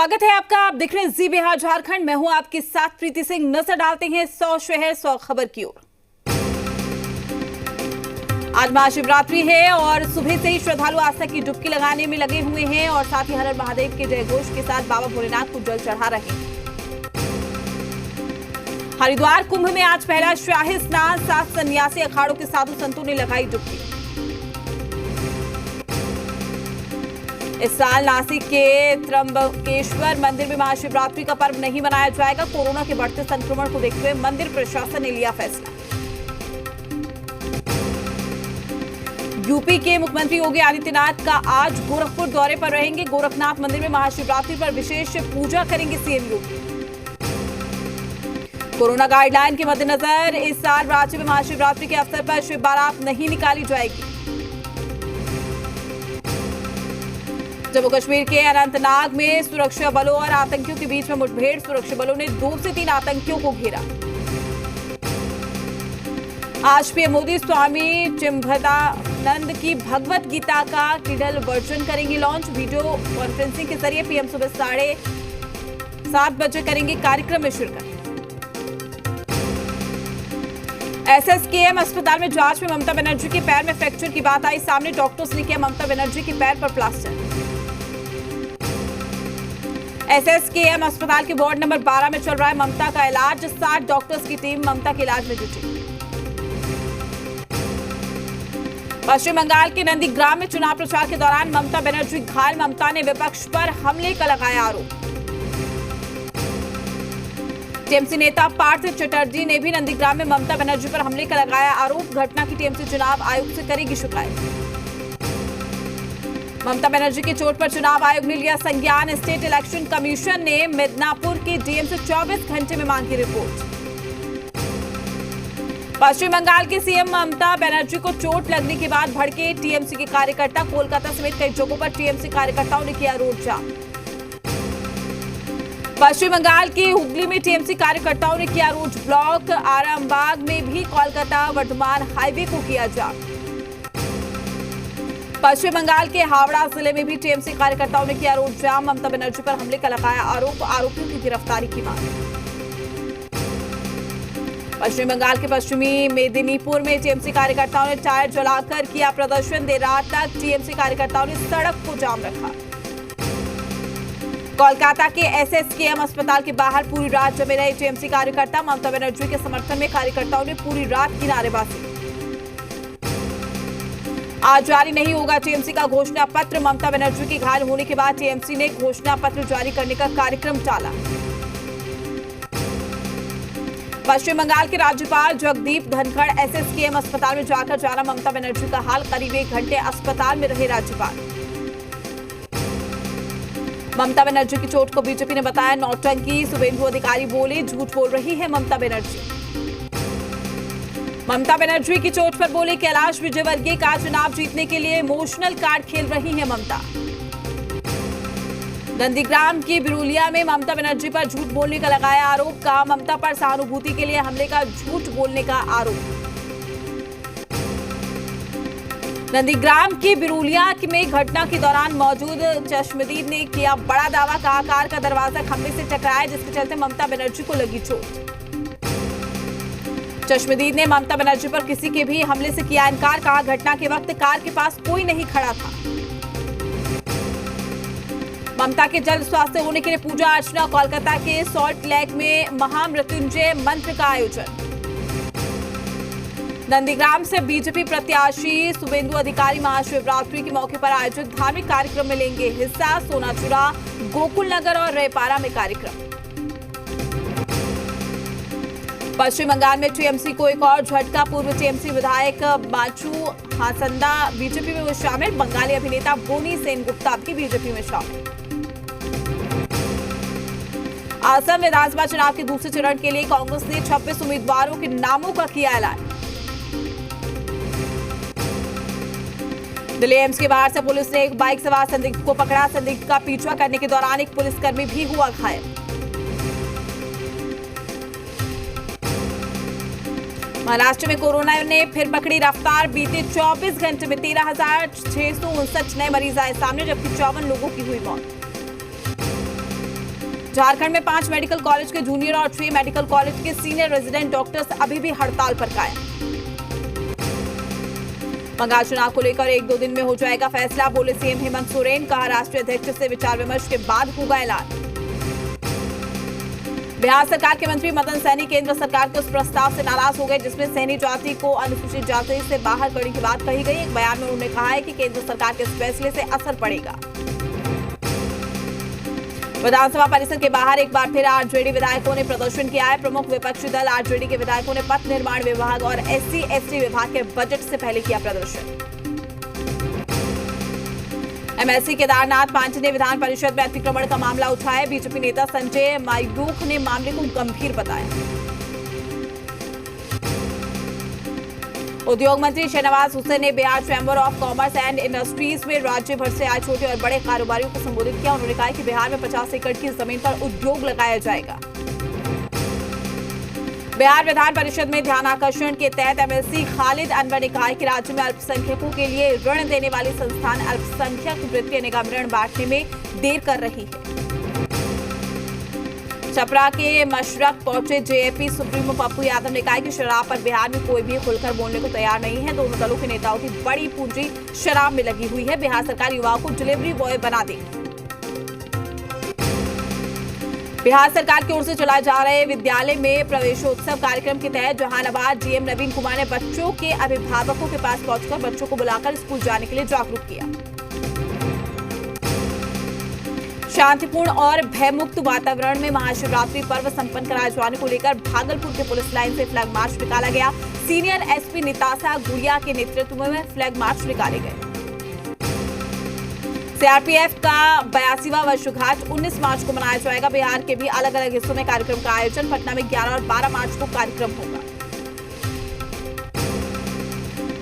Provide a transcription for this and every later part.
स्वागत है आपका। आप देख रहे हैं जी बिहार झारखंड। मैं हूं आपके साथ प्रीति सिंह। नजर डालते हैं 100 शहर 100 खबर की ओर। आज महाशिवरात्रि है और सुबह से ही श्रद्धालु आस्था की डुबकी लगाने में लगे हुए हैं और साथ ही हर हर महादेव के जयघोष के साथ बाबा भोलेनाथ को जल चढ़ा रहे हैं। हरिद्वार कुंभ में आज पहला शाही स्नान। 7 सन्यासी अखाड़ों के साधु संतों ने लगाई डुबकी। इस साल नासिक के त्र्यंबकेश्वर मंदिर में महाशिवरात्रि का पर्व नहीं मनाया जाएगा। कोरोना के बढ़ते संक्रमण को देखते हुए मंदिर प्रशासन ने लिया फैसला। यूपी के मुख्यमंत्री योगी आदित्यनाथ का आज गोरखपुर दौरे पर रहेंगे। गोरखनाथ मंदिर में महाशिवरात्रि पर विशेष पूजा करेंगे सीएम योगी। कोरोना गाइडलाइन के मद्देनजर इस साल राज्य में महाशिवरात्रि के अवसर पर शिव बारात नहीं निकाली जाएगी। जम्मू कश्मीर के अनंतनाग में सुरक्षा बलों और आतंकियों के बीच में मुठभेड़। सुरक्षा बलों ने 2 से 3 आतंकियों को घेरा। आज पीएम मोदी स्वामी चिंभदानंद की भगवत गीता का किंडल वर्जन करेंगे लॉन्च। वीडियो कॉन्फ्रेंसिंग के जरिए पीएम सुबह 7:30 बजे करेंगे कार्यक्रम में शिरकत। एसएसकेएम अस्पताल में जांच में ममता बनर्जी के पैर में फ्रैक्चर की बात आई सामने। डॉक्टर्स ने किया ममता बनर्जी के पैर पर प्लास्टर। एसएसकेएम अस्पताल के वार्ड नंबर 12 में चल रहा है ममता का इलाज। 60 डॉक्टर्स की टीम ममता के इलाज में जुटी। पश्चिम बंगाल के नंदीग्राम में चुनाव प्रचार के दौरान ममता बनर्जी घायल। ममता ने विपक्ष पर हमले का लगाया आरोप। टीएमसी नेता पार्थ चटर्जी ने भी नंदीग्राम में ममता बनर्जी पर हमले का लगाया आरोप। घटना की टीएमसी चुनाव आयोग से करेगी शिकायत। ममता बनर्जी की चोट पर चुनाव आयोग ने लिया संज्ञान। स्टेट इलेक्शन कमीशन ने मिदनापुर के डीएम से 24 घंटे में मांगी रिपोर्ट। पश्चिम बंगाल के सीएम ममता बनर्जी को चोट लगने के बाद भड़के टीएमसी के कार्यकर्ता। कोलकाता समेत कई जगहों पर टीएमसी कार्यकर्ताओं ने किया रोड जाम। पश्चिम बंगाल के हुगली में टीएमसी कार्यकर्ताओं ने किया रोड ब्लॉक। आरामबाग में भी कोलकाता वर्धमान हाईवे को किया जाम। पश्चिम बंगाल के हावड़ा जिले में भी टीएमसी कार्यकर्ताओं ने किया रोड जाम। ममता बनर्जी पर हमले का लगाया आरोप। आरोपियों की गिरफ्तारी की मांग। पश्चिम बंगाल के पश्चिमी मेदिनीपुर में टीएमसी कार्यकर्ताओं ने टायर जलाकर किया प्रदर्शन। देर रात तक टीएमसी कार्यकर्ताओं ने सड़क को जाम रखा। कोलकाता के एसएसकेएम अस्पताल के बाहर पूरी रात जमे रहे टीएमसी कार्यकर्ता। ममता बनर्जी के समर्थन में कार्यकर्ताओं ने पूरी रात की नारेबाजी। आज जारी नहीं होगा टीएमसी का घोषणा पत्र। ममता बनर्जी के घायल होने के बाद टीएमसी ने घोषणा पत्र जारी करने का कार्यक्रम टाला। पश्चिम बंगाल के राज्यपाल जगदीप धनखड़ एसएसकेएम अस्पताल में जाकर जाना ममता बनर्जी का हाल। करीब 1 घंटे अस्पताल में रहे राज्यपाल। ममता बनर्जी की चोट को बीजेपी ने बताया नौटंकी। शुभेंदु अधिकारी बोले झूठ बोल रही है ममता बनर्जी। ममता बनर्जी की चोट पर बोले कैलाश विजयवर्गीय का चुनाव जीतने के लिए इमोशनल कार्ड खेल रही है ममता। नंदीग्राम की बिरुलिया में ममता बनर्जी पर झूठ बोलने का लगाया आरोप। कहा ममता पर सहानुभूति के लिए हमले का झूठ बोलने का आरोप। नंदीग्राम की बिरुलिया में घटना के दौरान मौजूद चश्मदीद ने किया बड़ा दावा। कहा कार का दरवाजा खंभे से टकराया जिसके चलते ममता बनर्जी को लगी चोट। चश्मदीद ने ममता बनर्जी पर किसी के भी हमले से किया इनकार। कहा घटना के वक्त कार के पास कोई नहीं खड़ा था। ममता के जल्द स्वास्थ्य होने के लिए पूजा अर्चना। कोलकाता के सॉल्ट लेक में महामृत्युंजय मंत्र का आयोजन। नंदीग्राम से बीजेपी प्रत्याशी शुभेंदु अधिकारी महाशिवरात्रि के मौके पर आयोजित धार्मिक कार्यक्रम में लेंगे हिस्सा। सोनाचुरा, गोकुल नगर और रेपारा में कार्यक्रम। पश्चिम बंगाल में टीएमसी को एक और झटका। पूर्व टीएमसी विधायक बाचू हासंदा बीजेपी में हुए शामिल। बंगाली अभिनेता बोनी सेनगुप्ता भी बीजेपी में शामिल। असम विधानसभा चुनाव के दूसरे चरण के लिए कांग्रेस ने 26 उम्मीदवारों के नामों का किया ऐलान। दिल्ली एम्स के बाहर से पुलिस ने एक बाइक सवार संदिग्ध को पकड़ा। संदिग्ध का पीछा करने के दौरान एक पुलिसकर्मी भी हुआ घायल। महाराष्ट्र में कोरोना ने फिर पकड़ी रफ्तार। बीते 24 घंटे में 13,659 नए मरीज आए सामने जबकि 54 लोगों की हुई मौत। झारखंड में 5 मेडिकल कॉलेज के जूनियर और 6 मेडिकल कॉलेज के सीनियर रेजिडेंट डॉक्टर्स अभी भी हड़ताल पर कायम। बंगाल चुनाव को लेकर 1-2 दिन में हो जाएगा फैसला, बोले सीएम हेमंत सोरेन। कहा राष्ट्रीय अध्यक्ष से विचार विमर्श के बाद होगा ऐलान। बिहार सरकार के मंत्री मदन सैनी केंद्र सरकार के उस प्रस्ताव से नाराज हो गए जिसमें सैनी जाति को अनुसूचित जाति से बाहर करने की बात कही गई। एक बयान में उन्होंने कहा है कि केंद्र सरकार के इस फैसले से असर पड़ेगा। विधानसभा परिसर के बाहर एक बार फिर आरजेडी विधायकों ने प्रदर्शन किया है। प्रमुख विपक्षी दल आरजेडी के विधायकों ने पथ निर्माण विभाग और SC/ST विभाग के बजट से पहले किया प्रदर्शन। MLC केदारनाथ पांडे ने विधान परिषद में अतिक्रमण का मामला उठाया। बीजेपी नेता संजय मायूख ने मामले को गंभीर बताया। उद्योग मंत्री शहनवाज हुसैन ने Bihar chamber of commerce and industries में राज्य भर से आए छोटे और बड़े कारोबारियों को संबोधित किया। उन्होंने कहा कि बिहार में 50 एकड़ की जमीन पर उद्योग लगाया जाएगा। बिहार विधान परिषद में ध्यान आकर्षण के तहत MLC खालिद अनवर ने कहा कि राज्य में अल्पसंख्यकों के लिए ऋण देने वाली संस्थान अल्पसंख्यक वित्तीय निगम ऋण बांटने में देर कर रही है। छपरा के मशरक पहुंचे JAP सुप्रीमो पप्पू यादव ने कहा कि शराब पर बिहार में कोई भी खुलकर बोलने को तैयार नहीं है। दोनों दलों के नेताओं की बड़ी पूंजी शराब में लगी हुई है। बिहार सरकार युवाओं को डिलीवरी बॉय बना देगी। बिहार सरकार की ओर से चलाए जा रहे विद्यालय में प्रवेशोत्सव कार्यक्रम के तहत जहानाबाद GM नवीन कुमार ने बच्चों के अभिभावकों के पास पहुंचकर बच्चों को बुलाकर स्कूल जाने के लिए जागरूक किया। शांतिपूर्ण और भयमुक्त वातावरण में महाशिवरात्रि पर्व संपन्न कराए जाने को लेकर भागलपुर के पुलिस लाइन से फ्लैग मार्च निकाला गया। सीनियर SP निताशा गुड़िया के नेतृत्व में फ्लैग मार्च निकाले गए। CRPF का 82वां वर्षगांठ 19 मार्च को मनाया जाएगा। बिहार के भी अलग अलग हिस्सों में कार्यक्रम का आयोजन। पटना में 11 और 12 मार्च को कार्यक्रम होगा।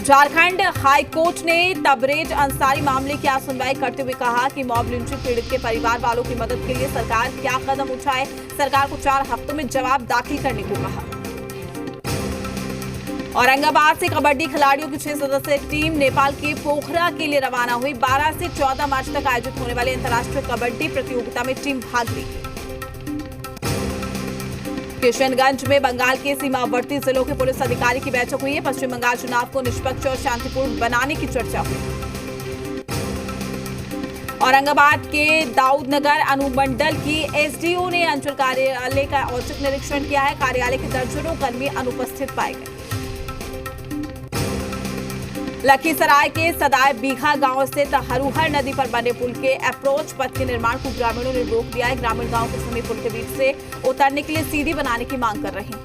झारखंड हाई कोर्ट ने तबरेज अंसारी मामले की आज सुनवाई करते हुए कहा कि मॉब लिंचिंग पीड़ित के परिवार वालों की मदद के लिए सरकार क्या कदम उठाए। सरकार को 4 हफ्तों में जवाब दाखिल करने को कहा। औरंगाबाद से कबड्डी खिलाड़ियों की 6 सदस्यीय टीम नेपाल के पोखरा के लिए रवाना हुई। 12 से 14 मार्च तक आयोजित होने वाली अंतर्राष्ट्रीय कबड्डी प्रतियोगिता में टीम भाग लेगी। किशनगंज में बंगाल के सीमावर्ती जिलों के पुलिस अधिकारी की बैठक हुई है। पश्चिम बंगाल चुनाव को निष्पक्ष और शांतिपूर्ण बनाने की चर्चा हुई। औरंगाबाद के दाऊदनगर अनुमंडल की SDO ने अंचल कार्यालय का औचक निरीक्षण किया है। कार्यालय के दर्जनों कर्मी अनुपस्थित पाए गए। लखीसराय के सदाय बीघा गांव स्थित हरुहर नदी पर बने पुल के अप्रोच पथ के निर्माण को ग्रामीणों ने रोक दिया है। ग्रामीण गांव के समीप पुल के बीच से उतरने के लिए सीढ़ी बनाने की मांग कर रहे हैं।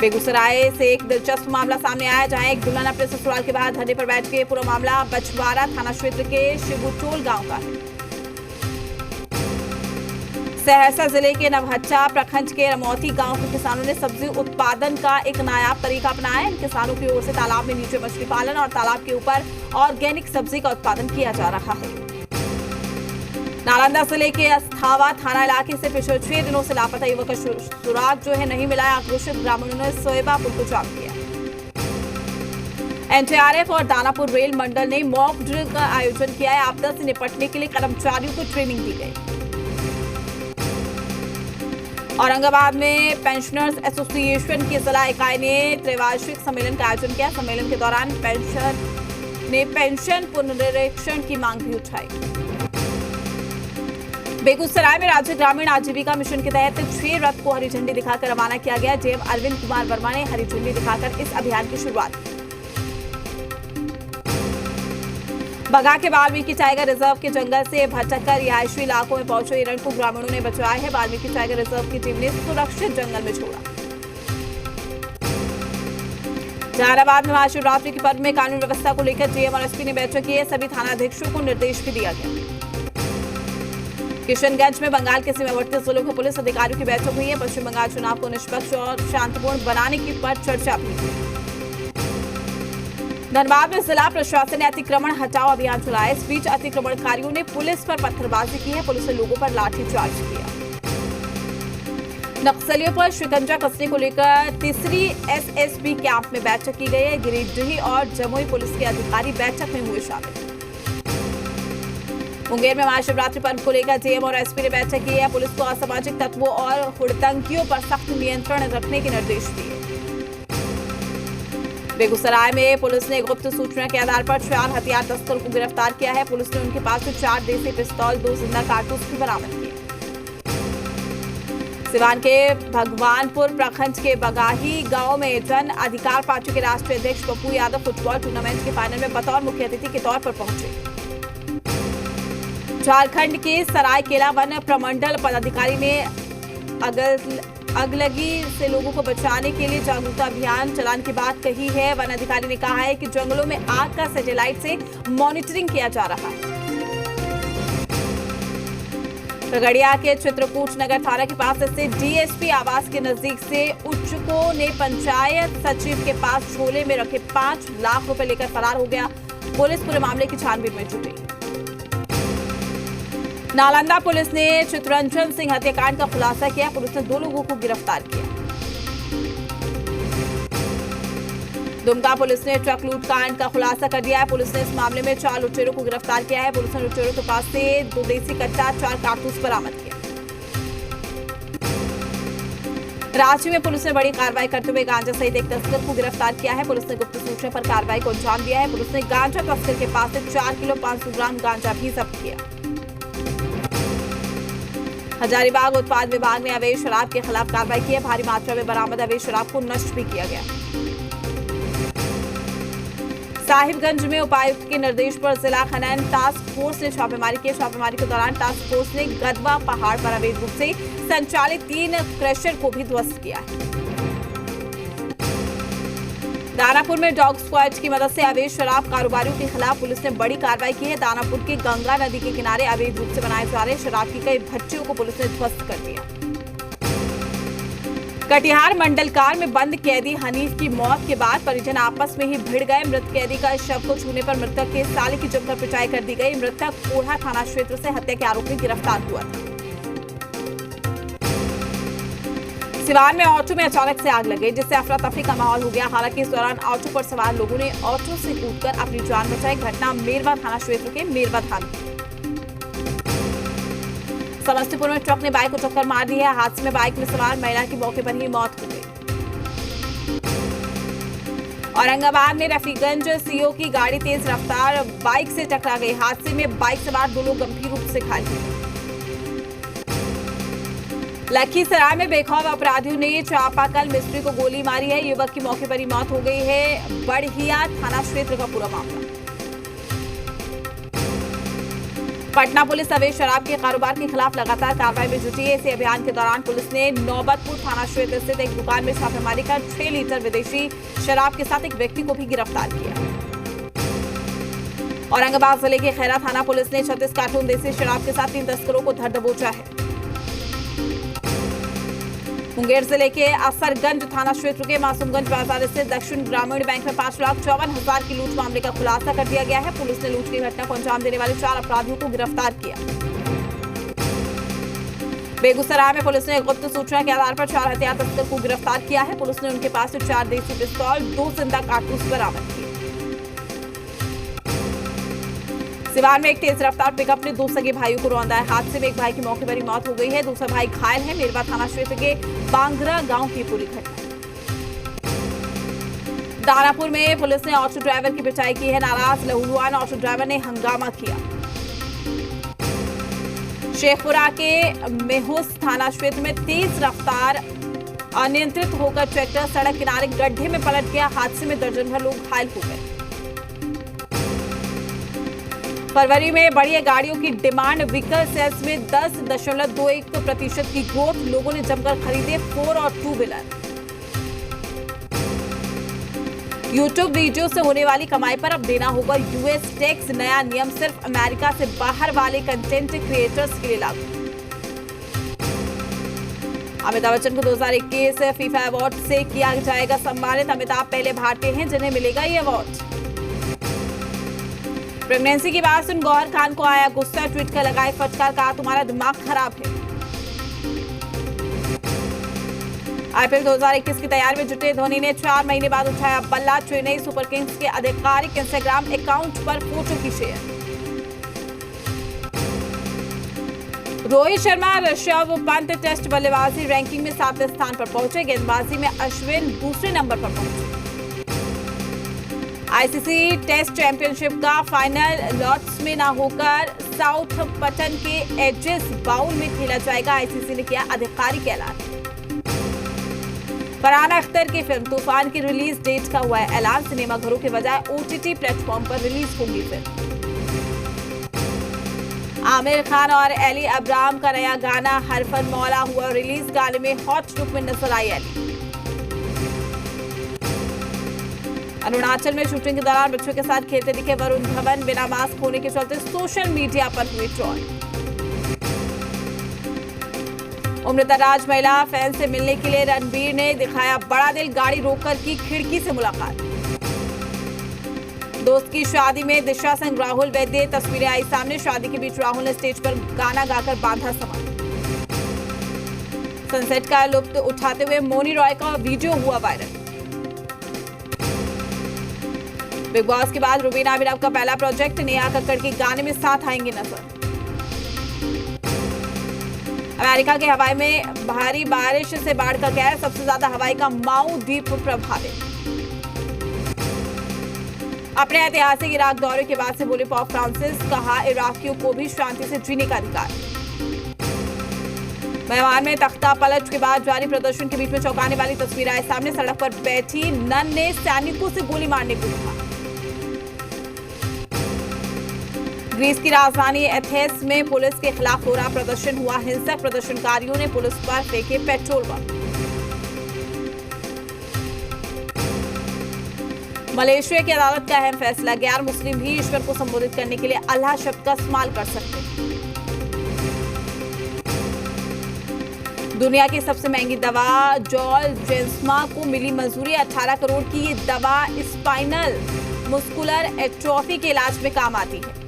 बेगूसराय से एक दिलचस्प मामला सामने आया, जहां एक दुल्हन अपने ससुराल के बाहर धरने पर बैठ के पूरा मामला बछवाड़ा थाना क्षेत्र के शिबुचोल गांव का है। सहरसा जिले के नवहट्टा प्रखंड के रमौती गांव के किसानों ने सब्जी उत्पादन का एक नायाब तरीका अपनाया है। इन किसानों की ओर से तालाब में नीचे मछली पालन और तालाब के ऊपर ऑर्गेनिक सब्जी का उत्पादन किया जा रहा है। नालंदा जिले के अस्थावा थाना इलाके से पिछले 6 दिनों से लापता युवक का सुराग जो है नहीं मिला है। आक्रोशित ग्रामीणों ने सोएबा पुल को जाम किया। NDRF और दानापुर रेल मंडल ने मॉक ड्रिल का आयोजन किया है। आपदा से निपटने के लिए कर्मचारियों को ट्रेनिंग दी गई। औरंगाबाद में पेंशनर्स एसोसिएशन की जिला इकाई ने त्रैवार्षिक सम्मेलन का आयोजन किया। सम्मेलन के दौरान पेंशन पुनरीक्षण की मांग भी उठाई। बेगूसराय में राज्य ग्रामीण आजीविका मिशन के तहत 6 रथ को हरी झंडी दिखाकर रवाना किया गया। JM अरविंद कुमार वर्मा ने हरी झंडी दिखाकर इस अभियान की शुरुआत की। बगा के वाल्मीकि टाइगर रिजर्व के जंगल से भटककर रिहायशी इलाकों में पहुंचे हिरण को ग्रामीणों ने बचाया है। वाल्मीकि टाइगर रिजर्व की टीम ने सुरक्षित जंगल में छोड़ा। जहानाबाद में महाशिवरात्रि के पर्व में कानून व्यवस्था को लेकर JM और SP ने बैठक की है। सभी थानाध्यक्षों को निर्देश भी दिया गया। किशनगंज में बंगाल के सीमावर्ती जिलों के पुलिस अधिकारियों की बैठक हुई है। पश्चिम बंगाल चुनाव को निष्पक्ष और शांतिपूर्ण बनाने की पर चर्चा भी हुई। धनबाद में जिला प्रशासन ने अतिक्रमण हटाओ अभियान चलाया। इस बीच अतिक्रमणकारियों ने पुलिस पर पत्थरबाजी की है। पुलिस ने लोगों पर लाठीचार्ज किया। नक्सलियों पर शिकंजा कसने को लेकर तीसरी SSB कैंप में बैठक की गई है। गिरिडीह और जमुई पुलिस के अधिकारी बैठक में हुए शामिल। मुंगेर में महाशिवरात्रि पर्व को लेकर डीएम और एसपी ने बैठक की है। पुलिस को असामाजिक तत्वों और हुड़दंगियों पर सख्त नियंत्रण रखने के निर्देश दिए। बेगूसराय में पुलिस ने गुप्त सूचना के आधार पर 4 हथियार तस्करों को गिरफ्तार किया है। पुलिस ने उनके पास से 4 देसी पिस्तौल, 2 जिंदा कारतूस भी बरामद किए। सिवान के भगवानपुर प्रखंड के बगाही गांव में जन अधिकार पार्टी के राष्ट्रीय अध्यक्ष पप्पू यादव फुटबॉल टूर्नामेंट के फाइनल में बतौर मुख्य अतिथि के तौर पर पहुंचे। झारखंड के सरायकेला वन प्रमंडल पदाधिकारी ने अगलगी से लोगों को बचाने के लिए जागरूकता अभियान चलाने की बात कही है। वन अधिकारी ने कहा है कि जंगलों में आग का सैटेलाइट से मॉनिटरिंग किया जा रहा है। खगड़िया के चित्रकूट नगर थाना के पास स्थित डीएसपी आवास के नजदीक से उच्चकों ने पंचायत सचिव के पास झोले में रखे 5 लाख रुपए लेकर फरार हो गया। पुलिस पूरे मामले की छानबीन में जुटी। नालंदा पुलिस ने चितरंजन सिंह हत्याकांड का खुलासा किया। पुलिस ने 2 लोगों को गिरफ्तार किया। दुमका पुलिस ने ट्रक लूट कांड का खुलासा कर दिया है। पुलिस ने इस मामले में 4 लुटेरों को गिरफ्तार किया है। पुलिस ने लुटेरों के पास से 2 देसी कट्टा, 4 कारतूस बरामद किया। रांची में पुलिस ने बड़ी कार्रवाई करते हुए गांजा सहित एक तस्कर को गिरफ्तार किया है। पुलिस ने गुप्त सूचना पर कार्रवाई को अंजाम दिया है। पुलिस ने गांजा तस्कर के पास से 4 किलो 500 ग्राम गांजा भी जब्त किया। हजारीबाग उत्पाद विभाग ने अवैध शराब के खिलाफ कार्रवाई की है। भारी मात्रा में बरामद अवैध शराब को नष्ट भी किया गया। साहिबगंज में उपायुक्त के निर्देश पर जिला खनन टास्क फोर्स ने छापेमारी की। छापेमारी के दौरान टास्क फोर्स ने गदवा पहाड़ पर अवैध रूप से संचालित 3 क्रशर को भी ध्वस्त किया है। दानापुर में डॉग स्क्वाड की मदद से अवैध शराब कारोबारियों के खिलाफ पुलिस ने बड़ी कार्रवाई की है। दानापुर के गंगा नदी के किनारे अवैध रूप से बनाए जा रहे शराब की कई भट्टियों को पुलिस ने ध्वस्त कर दिया। कटिहार मंडलकार में बंद कैदी हनीफ की मौत के बाद परिजन आपस में ही भिड़ गए। मृत कैदी का शव को छूने पर मृतक के साले की जमकर पिटाई कर दी गई। मृतक कोढ़ा थाना क्षेत्र से हत्या के आरोप में गिरफ्तार हुआ था। सिवान में ऑटो में अचानक से आग लग गई, जिससे अफरा तफरी का माहौल हो गया। हालांकि इस दौरान ऑटो पर सवार लोगों ने ऑटो से कूदकर अपनी जान बचाई। घटना मेरवा थाना क्षेत्र के मेरवा धाम। समस्तीपुर में ट्रक ने बाइक को टक्कर मार दी है। हादसे में बाइक में सवार महिला की मौके पर ही मौत हो गई। औरंगाबाद में रफीगंज सीओ की गाड़ी तेज रफ्तार बाइक से टकरा गई। हादसे में बाइक सवार 2 लोग गंभीर रूप से घायल हुए। लखीसराय में बेखौफ अपराधियों ने चापाकल मिस्त्री को गोली मारी है। युवक की मौके पर ही मौत हो गई है। बढ़िया थाना क्षेत्र का पूरा मामला। पटना पुलिस अवैध शराब के कारोबार के खिलाफ लगातार कार्रवाई में जुटी है। इसी अभियान के दौरान पुलिस ने नौबतपुर थाना क्षेत्र स्थित एक दुकान में छापेमारी कर 6 लीटर विदेशी शराब के साथ एक व्यक्ति को भी गिरफ्तार किया। औरंगाबाद जिले के खैरा थाना पुलिस ने 36 कार्टून देसी शराब के साथ 3 तस्करों को धर दबोचा है। मुंगेर जिले के असरगंज थाना क्षेत्र के मासूमगंज बाजार स्थित दक्षिण ग्रामीण बैंक में 5,54,000 की लूट मामले का खुलासा कर दिया गया है। पुलिस ने लूट की घटना को अंजाम देने वाले 4 अपराधियों को गिरफ्तार किया। बेगूसराय में पुलिस ने गुप्त सूचना के आधार पर 4 हथियार तस्कर को गिरफ्तार किया है। पुलिस ने उनके पास से 4 देसी पिस्तौल, 2 जिंदा कारतूस बरामद किए। सिवान में एक तेज रफ्तार पिकअप ने 2 सगे भाइयों को रौंदा है। हादसे में एक भाई की मौके पर ही मौत हो गई है। दूसरा भाई घायल है। मेरवा थाना क्षेत्र के बांगरा गांव की पूरी घटना। दानापुर में पुलिस ने ऑटो ड्राइवर की पिटाई की है। नाराज लहुलुआन ऑटो ड्राइवर ने हंगामा किया। शेखपुरा के मेहुस थाना क्षेत्र में तेज रफ्तार अनियंत्रित होकर ट्रैक्टर सड़क किनारे गड्ढे में पलट गया। हादसे में दर्जन भर लोग घायल हो गए। फरवरी में बढ़ी गाड़ियों की डिमांड। व्हीकल सेल्स में 10.21% की ग्रोथ। लोगों ने जमकर खरीदे 4 और 2 व्हीलर। यूट्यूब वीडियो से होने वाली कमाई पर अब देना होगा यूएस टैक्स। नया नियम सिर्फ अमेरिका से बाहर वाले कंटेंट क्रिएटर्स के लिए लागू। अमिताभ बच्चन को 2021 फीफा अवार्ड से किया जाएगा सम्मानित। अमिताभ पहले भारतीय हैं जिन्हें मिलेगा ये अवार्ड। प्रेगनेंसी की बात सुन गौहर खान को आया गुस्सा। ट्वीट कर लगाए फटकार, कहा तुम्हारा दिमाग खराब है। आईपीएल 2021 की तैयारी में जुटे धोनी ने 4 महीने बाद उठाया बल्ला। चेन्नई सुपर किंग्स के आधिकारिक इंस्टाग्राम अकाउंट पर फोटो की शेयर। रोहित शर्मा, ऋषभ पंत टेस्ट बल्लेबाजी रैंकिंग में 7वें स्थान पर पहुंचे। गेंदबाजी में अश्विन दूसरे नंबर पर पहुंचे। आईसीसी टेस्ट चैंपियनशिप का फाइनल लॉर्ड्स में न होकर साउथम्पटन के एजेस बाउल में खेला जाएगा। आईसीसी ने किया आधिकारिक ऐलान। फरहान अख्तर की फिल्म तूफान की रिलीज डेट का हुआ है ऐलान। सिनेमाघरों के बजाय ओटीटी प्लेटफॉर्म पर रिलीज होगी फिल्म। आमिर खान और एली अब्राहम का नया गाना हरफन मौला हुआ रिलीज। गाने में हॉट लुक में नजर आई एली। अरुणाचल में शूटिंग के दौरान बच्चों के साथ खेलते दिखे वरुण धवन। बिना मास्क होने के चलते सोशल मीडिया पर हुए ट्रोल। उम्रदराज महिला फैन से मिलने के लिए रणबीर ने दिखाया बड़ा दिल। गाड़ी रोककर की खिड़की से मुलाकात। दोस्त की शादी में दिशा संग राहुल वैद्य तस्वीरें आई सामने। शादी के बीच राहुल ने स्टेज पर गाना गाकर बांधा समा। सनसेट का लुत्फ उठाते हुए मोनी रॉय का वीडियो हुआ वायरल। बिग बॉस के बाद रुबीना अभिनव का पहला प्रोजेक्ट नेहा कक्कड़ के गाने में साथ आएंगे नजर। अमेरिका के हवाई में भारी बारिश से बाढ़ का कहर। सबसे ज्यादा हवाई का माउ द्वीप प्रभावित। अपने ऐतिहासिक इराक दौरे के बाद से बोले पोप फ्रांसिस। कहा इराकियों को भी शांति से जीने का अधिकार। मेहमान में तख्ता पलट के बाद जारी प्रदर्शन के बीच में चौंकाने वाली तस्वीर आए सामने। सड़क पर बैठी नन ने सैनिकों से गोली मारने को कहा। ग्रीस की राजधानी एथेंस में पुलिस के खिलाफ हो रहा प्रदर्शन हुआ हिंसक। प्रदर्शनकारियों ने पुलिस पर फेंके पेट्रोल बम। मलेशिया की अदालत का अहम फैसला। गैर मुस्लिम भी ईश्वर को संबोधित करने के लिए अल्लाह शब्द का इस्तेमाल कर सकते हैं। दुनिया की सबसे महंगी दवा जोल्जेंस्मा को मिली मंजूरी। 18 करोड़ की ये दवा स्पाइनल मस्कुलर एट्रोफी के इलाज में काम आती है।